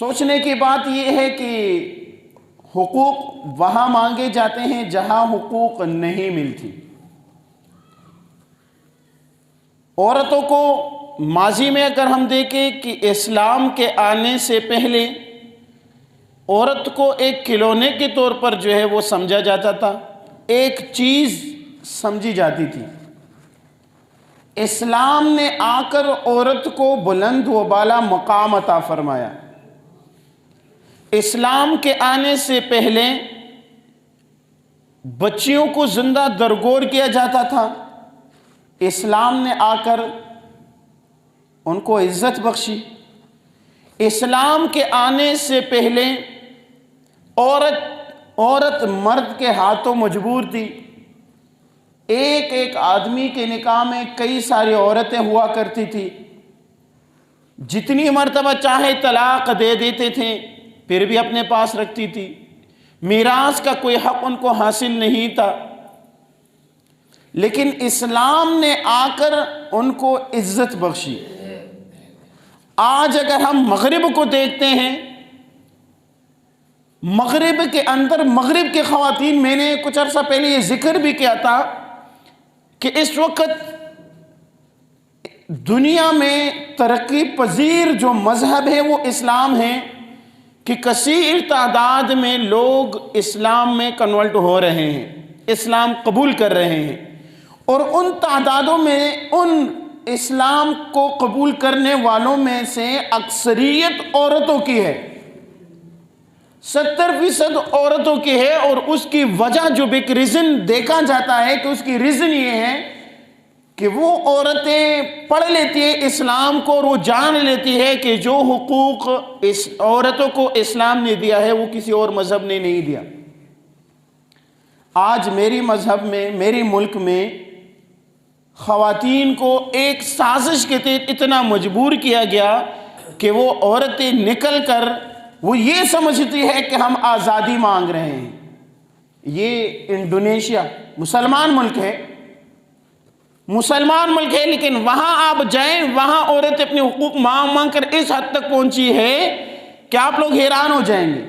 سوچنے کی بات یہ ہے کہ حقوق وہاں مانگے جاتے ہیں جہاں حقوق نہیں ملتی۔ عورتوں کو ماضی میں اگر ہم دیکھیں کہ اسلام کے آنے سے پہلے عورت کو ایک کھلونے کے طور پر جو ہے وہ سمجھا جاتا تھا، ایک چیز سمجھی جاتی تھی۔ اسلام نے آ کر عورت کو بلند و بالا مقام عطا فرمایا۔ اسلام کے آنے سے پہلے بچیوں کو زندہ درگور کیا جاتا تھا، اسلام نے آ کر ان کو عزت بخشی۔ اسلام کے آنے سے پہلے عورت مرد کے ہاتھوں مجبور تھی۔ ایک ایک آدمی کے نکاح میں کئی ساری عورتیں ہوا کرتی تھی، جتنی مرتبہ چاہے طلاق دے دیتے تھے، پھر بھی اپنے پاس رکھتی تھی۔ میراث کا کوئی حق ان کو حاصل نہیں تھا، لیکن اسلام نے آ کر ان کو عزت بخشی۔ آج اگر ہم مغرب کو دیکھتے ہیں، مغرب کے اندر مغرب کے خواتین، میں نے کچھ عرصہ پہلے یہ ذکر بھی کیا تھا کہ اس وقت دنیا میں ترقی پذیر جو مذہب ہے وہ اسلام ہے، کہ کثیر تعداد میں لوگ اسلام میں کنورٹ ہو رہے ہیں، اسلام قبول کر رہے ہیں، اور ان تعدادوں میں ان اسلام کو قبول کرنے والوں میں سے اکثریت عورتوں کی ہے، 70% عورتوں کی ہے۔ اور اس کی وجہ جو ایک ریزن دیکھا جاتا ہے کہ اس کی ریزن یہ ہے کہ وہ عورتیں پڑھ لیتی ہیں اسلام کو، اور وہ جان لیتی ہے کہ جو حقوق اس عورتوں کو اسلام نے دیا ہے وہ کسی اور مذہب نے نہیں دیا۔ آج میری مذہب میں، میری ملک میں خواتین کو ایک سازش کے تحت اتنا مجبور کیا گیا کہ وہ عورتیں نکل کر وہ یہ سمجھتی ہے کہ ہم آزادی مانگ رہے ہیں۔ یہ انڈونیشیا مسلمان ملک ہے، مسلمان ملک ہے، لیکن وہاں آپ جائیں، وہاں عورت اپنے حقوق مانگ مانگ کر اس حد تک پہنچی ہے کہ آپ لوگ حیران ہو جائیں گے۔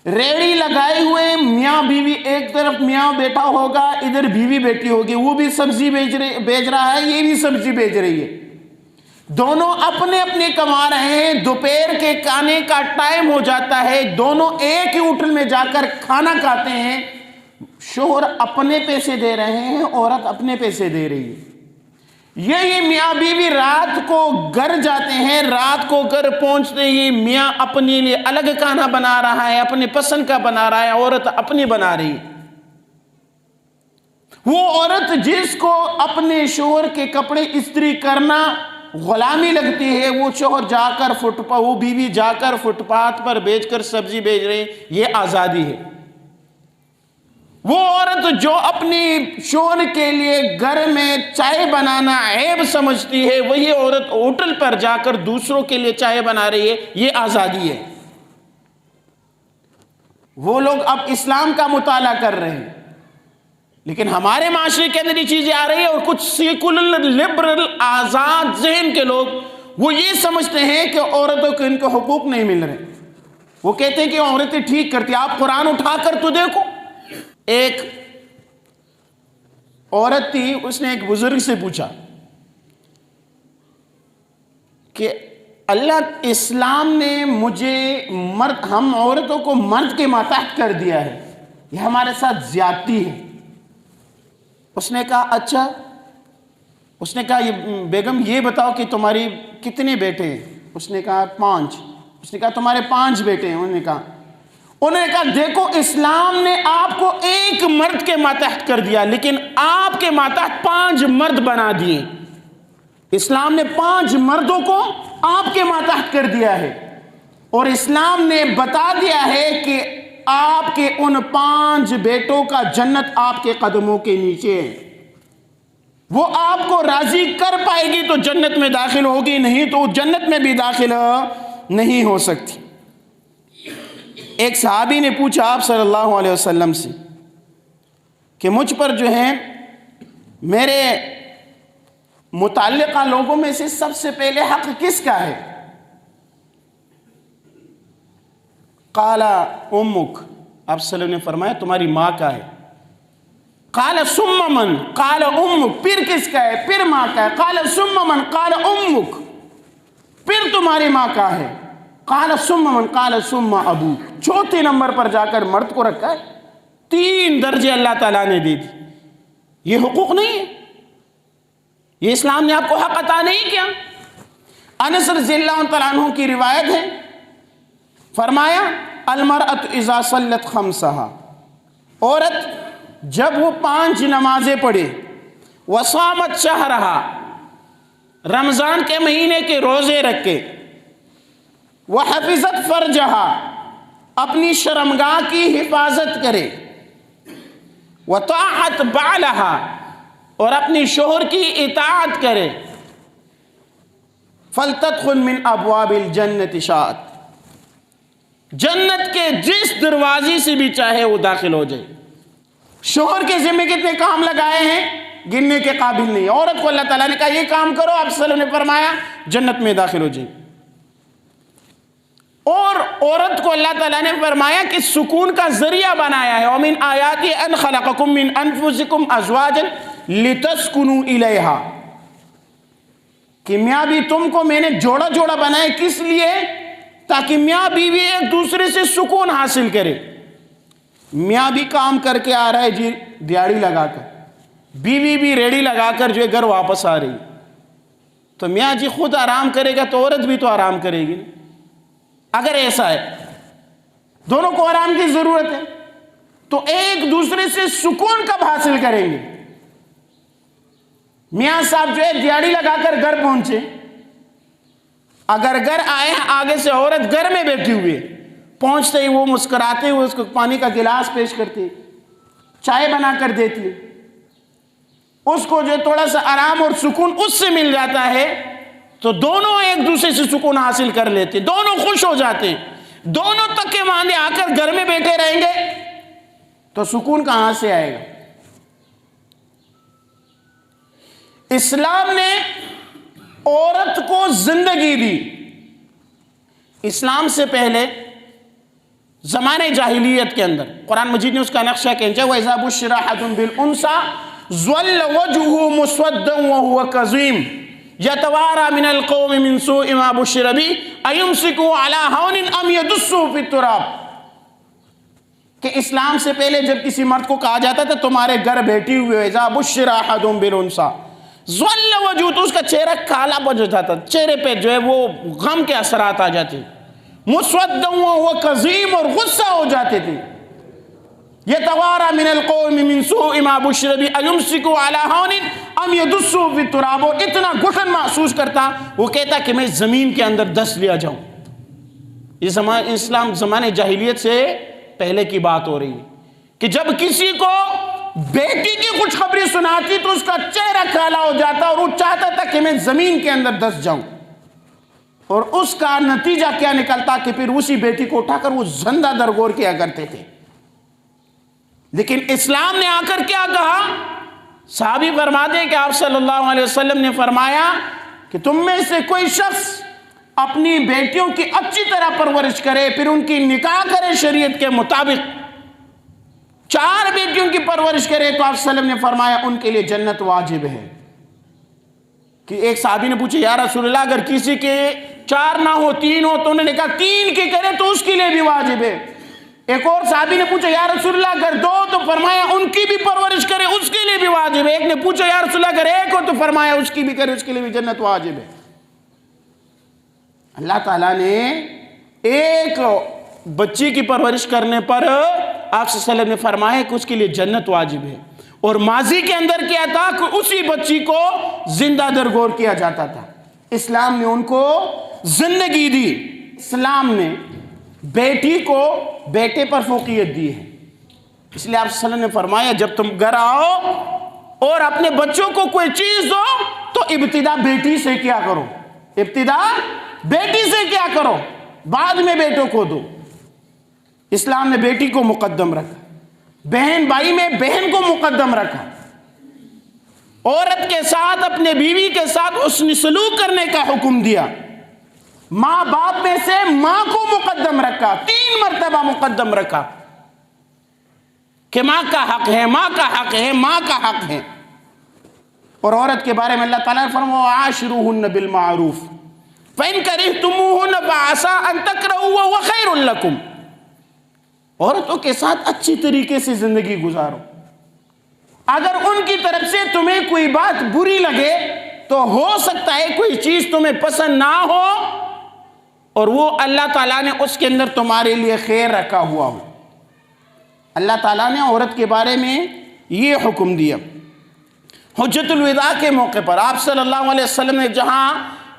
ریڑی لگائے ہوئے میاں بیوی، ایک طرف میاں بیٹھا ہوگا، ادھر بیوی بیٹھی ہوگی، وہ بھی سبزی بیچ رہا ہے، یہ بھی سبزی بیچ رہی ہے، دونوں اپنے اپنے کما رہے ہیں۔ دوپہر کے کھانے کا ٹائم ہو جاتا ہے، دونوں ایک ہی ہوٹل میں جا کر کھانا کھاتے ہیں، شوہر اپنے پیسے دے رہے ہیں، عورت اپنے پیسے دے رہی ہے۔ یہ میاں بیوی رات کو گھر جاتے ہیں، رات کو گھر پہنچتے ہی میاں اپنے لیے الگ کھانا بنا رہا ہے، اپنے پسند کا بنا رہا ہے، عورت اپنی بنا رہی ہے۔ وہ عورت جس کو اپنے شوہر کے کپڑے استری کرنا غلامی لگتی ہے، وہ شوہر جا کر وہ بیوی جا کر فٹ پاتھ پر بیچ کر سبزی بیچ رہے، یہ آزادی ہے۔ وہ عورت جو اپنی شوہر کے لیے گھر میں چائے بنانا عیب سمجھتی ہے، وہی عورت ہوٹل پر جا کر دوسروں کے لیے چائے بنا رہی ہے، یہ آزادی ہے۔ وہ لوگ اب اسلام کا مطالعہ کر رہے ہیں، لیکن ہمارے معاشرے کے اندر یہ چیزیں آ رہی ہیں، اور کچھ سیکولر لبرل آزاد ذہن کے لوگ وہ یہ سمجھتے ہیں کہ عورتوں کو ان کو حقوق نہیں مل رہے۔ وہ کہتے ہیں کہ عورتیں ٹھیک کرتی ہیں۔ آپ قرآن اٹھا کر تو دیکھو، ایک عورت تھی، اس نے ایک بزرگ سے پوچھا کہ اللہ اسلام نے مجھے ہم عورتوں کو مرد کے ماتحت کر دیا ہے، یہ ہمارے ساتھ زیادتی ہے۔ اس نے کہا اچھا، اس نے کہا بیگم یہ بتاؤ کہ تمہاری کتنے بیٹے ہیں؟ اس نے کہا 5۔ اس نے کہا تمہارے 5 بیٹے ہیں؟ انہوں نے کہا دیکھو اسلام نے آپ کو ایک مرد کے ماتحت کر دیا، لیکن آپ کے ماتحت 5 مرد بنا دیے۔ اسلام نے 5 مردوں کو آپ کے ماتحت کر دیا ہے، اور اسلام نے بتا دیا ہے کہ آپ کے ان 5 بیٹوں کا جنت آپ کے قدموں کے نیچے ہے۔ وہ آپ کو راضی کر پائے گی تو جنت میں داخل ہوگی، نہیں تو جنت میں بھی داخل نہیں ہو سکتی۔ ایک صحابی نے پوچھا آپ صلی اللہ علیہ وسلم سے کہ مجھ پر جو ہے میرے متعلقہ لوگوں میں سے سب سے پہلے حق کس کا ہے؟ قال امک، آپ صلی اللہ علیہ وسلم نے فرمایا تمہاری ماں کا ہے۔ قال ثم من، قال امک، پھر کس کا ہے؟ پھر ماں کا ہے۔ قال ثم من، قال امک، پھر تمہاری ماں کا ہے۔ قال ثم من، قال ثم ابوک، چوتھے نمبر پر جا کر مرد کو رکھا ہے۔ 3 درجے اللہ تعالیٰ نے دے دی۔ یہ حقوق نہیں ہے؟ یہ اسلام نے آپ کو حق عطا نہیں کیا؟ انس رضی اللہ تعالیٰ عنہ کی روایت ہے، فرمایا المرأة اذا صلت خمسہا، عورت جب وہ 5 نمازیں پڑھے، وصامت شہرہا، رمضان کے مہینے کے روزے رکھے، وحفظت فرجہا، اپنی شرمگاہ کی حفاظت کرے، وطاعت بعلہا، اور اپنی شوہر کی اطاعت کرے، فلتدخل من ابواب الجنت شاءت، جنت کے جس دروازے سے بھی چاہے وہ داخل ہو جائے۔ شوہر کے ذمہ کتنے کام لگائے ہیں گننے کے قابل نہیں۔ عورت کو اللہ تعالیٰ نے کہا یہ کام کرو، آپ صلی اللہ علیہ وسلم نے فرمایا جنت میں داخل ہو جائے۔ اور عورت کو اللہ تعالیٰ نے فرمایا کہ سکون کا ذریعہ بنایا ہے، وَمِنْ آیَاتِ أَنْ خَلَقَكُم مِّنْ أَنفُسِكُمْ أَزْوَاجًا لِتَسْكُنُوا إِلَيْهَا، کہ میاں بھی تم کو میں نے جوڑا جوڑا بنائے، کس لیے؟ تاکہ میاں بیوی ایک دوسرے سے سکون حاصل کرے۔ میاں بھی کام کر کے آ رہا ہے جی دیاڑی لگا کر، بیوی بھی ریڑی لگا کر جو ہے گھر واپس آ رہی، تو میاں جی خود آرام کرے گا تو عورت بھی تو آرام کرے گی۔ اگر ایسا ہے دونوں کو آرام کی ضرورت ہے تو ایک دوسرے سے سکون کب حاصل کریں گے؟ میاں صاحب جو ہے دیاڑی لگا کر گھر پہنچے، اگر گھر آئے آگے سے عورت گھر میں بیٹھی ہوئی، پہنچتے ہی وہ مسکراتے ہوئے اس کو پانی کا گلاس پیش کرتی، چائے بنا کر دیتی، اس کو جو تھوڑا سا آرام اور سکون اس سے مل جاتا ہے، تو دونوں ایک دوسرے سے سکون حاصل کر لیتے، دونوں خوش ہو جاتے ہیں۔ دونوں تکے باندھے آ کر گھر میں بیٹھے رہیں گے تو سکون کہاں سے آئے گا؟ اسلام نے عورت کو زندگی دی۔ اسلام سے پہلے زمانے جاہلیت کے اندر قرآن مجید نے اس کا نقشہ کھینچا، وَإِذَا بُشِّرَ أَحَدٌ بِالْأُنثىٰ ظَلَّ وَجْهُهُ مُسْوَدًّا وَهُوَ كَظِيمٌ يَتَوَارَىٰ مِنَ الْقَوْمِ مِنْ سُوءِ مَا بُشِّرَ بِهِ أَيُمْسِكُهُ عَلَىٰ هَوْنٍ أَمْ يَدُسُّهُ فِي التُّرَابِ، کہ اسلام سے پہلے جب کسی مرد کو کہا جاتا تھا تمہارے گھر بیٹھی ہوئے، اذا بشر احدهم بالانثى ظل وجهه، تو اس کا چہرہ کالا پڑ جاتا تھا، چہرے پہ جو ہے وہ غم کے اثرات آ جاتے، مسودا وهو كظيم، اور غصہ ہو جاتے تھے، يتوارى من القوم من سوء ما بشر به أيمسكه على هون أم يدسه في التراب، اور اتنا گھٹن محسوس کرتا، وہ کہتا کہ میں زمین کے اندر دس لیا جاؤں۔ یہ اسلام زمانے جاہلیت سے پہلے کی بات ہو رہی ہے کہ جب کسی کو بیٹی کی خوشخبری سناتی تو اس کا چہرہ کالا ہو جاتا اور وہ چاہتا تھا کہ میں زمین کے اندر دس جاؤں، اور اس کا نتیجہ کیا نکلتا کہ پھر اسی بیٹی کو اٹھا کر وہ زندہ درگور کیا کرتے تھے۔ لیکن اسلام نے آ کر کیا کہا؟ صحابی فرماتے کہ آپ صلی اللہ علیہ وسلم نے فرمایا کہ تم میں سے کوئی شخص اپنی بیٹیوں کی اچھی طرح پرورش کرے، پھر ان کی نکاح کرے شریعت کے مطابق، 4 بیٹیوں کی پرورش کرے، تو آپ صلی اللہ علیہ وسلم نے فرمایا ان کے لیے جنت واجب ہے۔ کہ ایک صحابی نے پوچھا یا رسول اللہ اگر کسی کے 4 نہ ہو 3 ہو، تو انہوں نے کہا 3 کی کرے تو اس کے لیے بھی واجب ہے۔ ایک اور صحابی نے پوچھا یا رسول اللہ اگر 2 تو فرمایا ان کی بھی پرورش کرے اس کے لیے بھی واجب ہے۔ ایک نے پوچھا یا رسول اللہ اگر 1 ہو تو فرمایا اس کی بھی کرے اس کے لیے بھی جنت واجب ہے۔ اللہ تعالیٰ نے ایک بچی کی پرورش کرنے پر آپ صلی اللہ علیہ وسلم نے فرمایا کہ اس کے لیے جنت واجب ہے، اور ماضی کے اندر کیا تھا کہ اسی بچی کو زندہ درگور کیا جاتا تھا۔ اسلام نے ان کو زندگی دی۔ اسلام نے بیٹی کو بیٹے پر فوقیت دی ہے، اس لیے آپ صلی اللہ علیہ وسلم نے فرمایا جب تم گھر آؤ اور اپنے بچوں کو کوئی چیز دو تو ابتدا بیٹی سے کیا کرو، ابتدا بیٹی سے کیا کرو، بعد میں بیٹوں کو دو۔ اسلام نے بیٹی کو مقدم رکھا، بہن بھائی میں بہن کو مقدم رکھا، عورت کے ساتھ اپنے بیوی کے ساتھ حسن سلوک کرنے کا حکم دیا۔ ماں باپ میں سے ماں کو مقدم رکھا، 3 مرتبہ مقدم رکھا کہ ماں کا حق ہے، ماں کا حق ہے، ماں کا حق ہے۔ اور عورت کے بارے میں اللہ تعالیٰ نے فرمایا وَعَاشِرُوهُنَّ بِالْمَعْرُوفِ فَإِنْ كَرِهْتُمُوهُنَّ فَعَسَىٰ أَن تَكْرَهُوا وَهُوَ خَيْرٌ لَكُمْ۔ عورتوں کے ساتھ اچھی طریقے سے زندگی گزارو، اگر ان کی طرف سے تمہیں کوئی بات بری لگے تو ہو سکتا ہے کوئی چیز تمہیں پسند نہ ہو اور وہ اللہ تعالیٰ نے اس کے اندر تمہارے لیے خیر رکھا ہوا ہو۔ اللہ تعالیٰ نے عورت کے بارے میں یہ حکم دیا۔ حجت الوداع کے موقع پر آپ صلی اللہ علیہ وسلم نے جہاں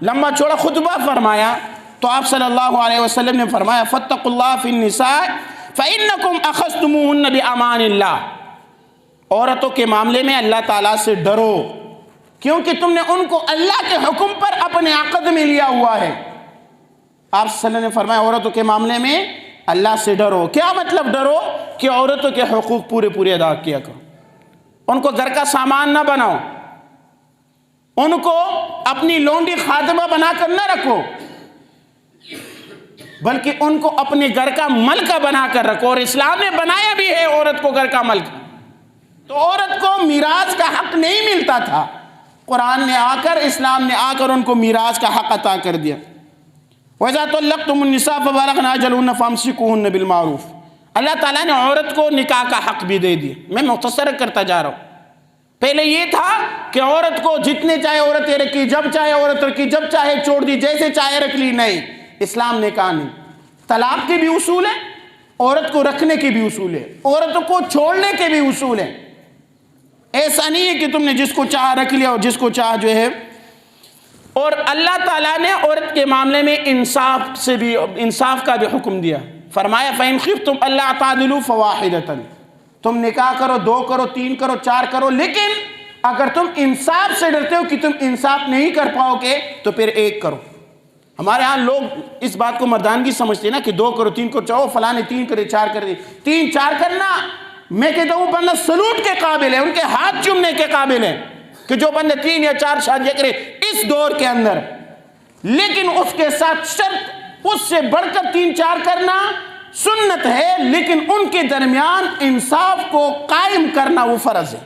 لمبا چوڑا خطبہ فرمایا تو آپ صلی اللہ علیہ وسلم نے فرمایا فَاتَّقُوا اللَّهَ فِي النِّسَاءِ فَإِنَّكُمْ أَخَذْتُمُوهُنَّ بِأَمَانِ اللَّهِ۔ عورتوں کے معاملے میں اللہ تعالیٰ سے ڈرو کیونکہ تم نے ان کو اللہ کے حکم پر اپنے عقد میں لیا ہوا ہے۔ آپ صلی اللہ علیہ وسلم نے فرمایا عورتوں کے معاملے میں اللہ سے ڈرو۔ کیا مطلب ڈرو؟ کہ عورتوں کے حقوق پورے ادا کیا کرو، ان کو گھر کا سامان نہ بناؤ، ان کو اپنی لونڈی خادمہ بنا کر نہ رکھو، بلکہ ان کو اپنے گھر کا ملکہ بنا کر رکھو۔ اور اسلام نے بنایا بھی ہے عورت کو گھر کا ملکہ۔ تو عورت کو میراث کا حق نہیں ملتا تھا، قرآن نے آ کر، اسلام نے آ کر ان کو میراث کا حق عطا کر دیا۔ وَإِذَا طَلَّقْتُمُ النِّسَاءَ فَبَلَغْنَ أَجَلَهُنَّ فَأَمْسِكُوهُنَّ بِالْمَعْرُوفِ۔ اللہ تعالیٰ نے عورت کو نکاح کا حق بھی دے دیا۔ میں مختصر کرتا جا رہا ہوں۔ پہلے یہ تھا کہ عورت کو جتنے چاہے عورتیں رکھی، جب چاہے عورت رکھی، جب چاہے چھوڑ دی، جیسے چاہے رکھ لی۔ نہیں، اسلام نے کہا نہیں۔ طلاق کے بھی اصول ہیں، عورت کو رکھنے کے بھی اصول ہیں، عورتوں کو چھوڑنے کے بھی اصول ہیں۔ ایسا نہیں ہے کہ تم نے جس کو چاہا رکھ لیا اور جس کو چاہا جو ہے۔ اور اللہ تعالیٰ نے عورت کے معاملے میں انصاف کا بھی حکم دیا۔ فرمایا فَإِنْ خِفْتُمْ أَلَّا تَعْدِلُوا فَوَاحِدَةً، تم نکاح کرو، 2 کرو، 3 کرو، 4 کرو، لیکن اگر تم انصاف سے ڈرتے ہو کہ تم انصاف نہیں کر پاؤ گے تو پھر 1 کرو۔ ہمارے ہاں لوگ اس بات کو مردانگی سمجھتے ہیں نا کہ 2 کرو، 3 کرو، چاہو فلاں نے 3 کرے، 4 کر دی۔ 3 4 کرنا میں کہتا ہوں بندہ سلوٹ کے قابل ہے، ان کے ہاتھ چومنے کے قابل ہے کہ جو بندہ 3 یا 4 شادیاں کرے اس دور کے اندر، لیکن اس کے ساتھ شرط اس سے بڑھ کر 3 4 کرنا سنت ہے، لیکن ان کے درمیان انصاف کو قائم کرنا وہ فرض ہے۔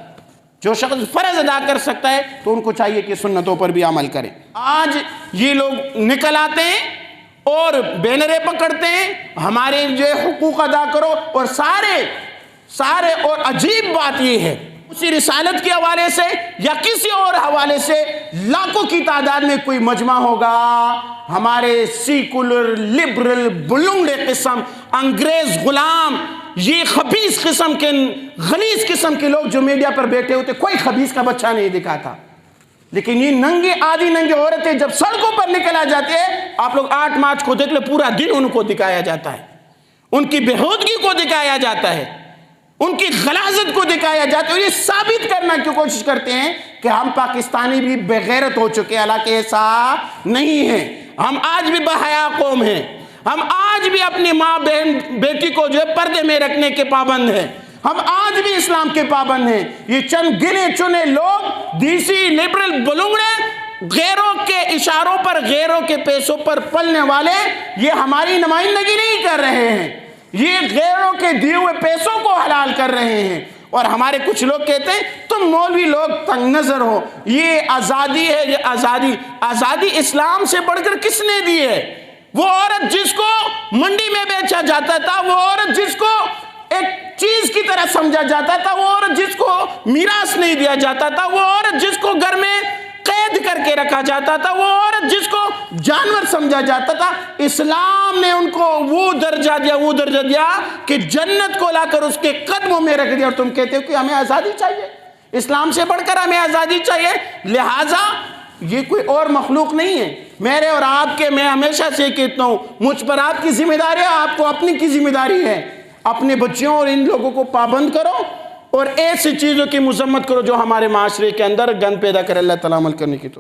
جو شخص فرض ادا کر سکتا ہے تو ان کو چاہیے کہ سنتوں پر بھی عمل کرے۔ آج یہ لوگ نکل آتے ہیں اور بینریں پکڑتے ہیں ہمارے جو حقوق ادا کرو، اور سارے اور عجیب بات یہ ہے اسی رسالت کے حوالے سے یا کسی اور حوالے سے لاکھوں کی تعداد میں کوئی مجمع ہوگا، ہمارے سیکولر لبرل بلونڈے قسم انگریز غلام، یہ خبیث قسم کے غلیظ قسم کے لوگ جو میڈیا پر بیٹھے ہوتے، کوئی خبیث کا بچہ نہیں دکھاتا، لیکن یہ ننگے آدھی ننگے عورتیں جب سڑکوں پر نکل آ جاتے ہیں، آپ لوگ 8 مارچ کو دیکھ لیں، پورا دن ان کو دکھایا جاتا ہے، ان کی بےہودگی کو دکھایا جاتا ہے، ان کی غلاظت کو دکھایا جاتا ہے، اور یہ ثابت کرنا کی کوشش کرتے ہیں کہ ہم پاکستانی بھی بغیرت ہو چکے ہیں، حالانکہ ایسا نہیں ہے۔ ہم آج بھی بحیا قوم ہیں، ہم آج بھی اپنی ماں بہن بیٹی کو جو ہے پردے میں رکھنے کے پابند ہیں، ہم آج بھی اسلام کے پابند ہیں۔ یہ چند گنے چنے لوگ دیسی لبرل بلونگڑے، غیروں کے اشاروں پر، غیروں کے پیسوں پر پلنے والے، یہ ہماری نمائندگی نہیں کر رہے ہیں، یہ غیروں کے دیے ہوئے پیسوں کو حلال کر رہے ہیں۔ اور ہمارے کچھ لوگ کہتے ہیں تم مولوی لوگ تنگ نظر ہو، یہ آزادی ہے، یہ آزادی اسلام سے بڑھ کر کس نے دی ہے؟ وہ عورت جس کو منڈی میں بیچا جاتا تھا، وہ عورت جس کو ایک چیز کی طرح سمجھا جاتا تھا، وہ عورت جس کو میراث نہیں دیا جاتا تھا، وہ عورت جس کو گھر میں قید کر کے رکھا جاتا تھا، وہ عورت جس کو جانور سمجھا جاتا تھا، اسلام نے ان کو وہ درجہ دیا کہ جنت کو لا کر اس کے قدموں میں رکھ دیا، اور تم کہتے ہو کہ ہمیں آزادی چاہیے، اسلام سے بڑھ کر ہمیں آزادی چاہیے۔ لہٰذا یہ کوئی اور مخلوق نہیں ہے، میرے اور آپ کے، میں ہمیشہ سے کہتا ہوں مجھ پر آپ کی ذمہ داری ہے، آپ کو اپنی کی ذمہ داری ہے، اپنے بچوں اور ان لوگوں کو پابند کرو اور ایسی چیزوں کی مذمت کرو جو ہمارے معاشرے کے اندر گند پیدا کرے۔ اللہ تعالیٰ عمل کرنے کی تو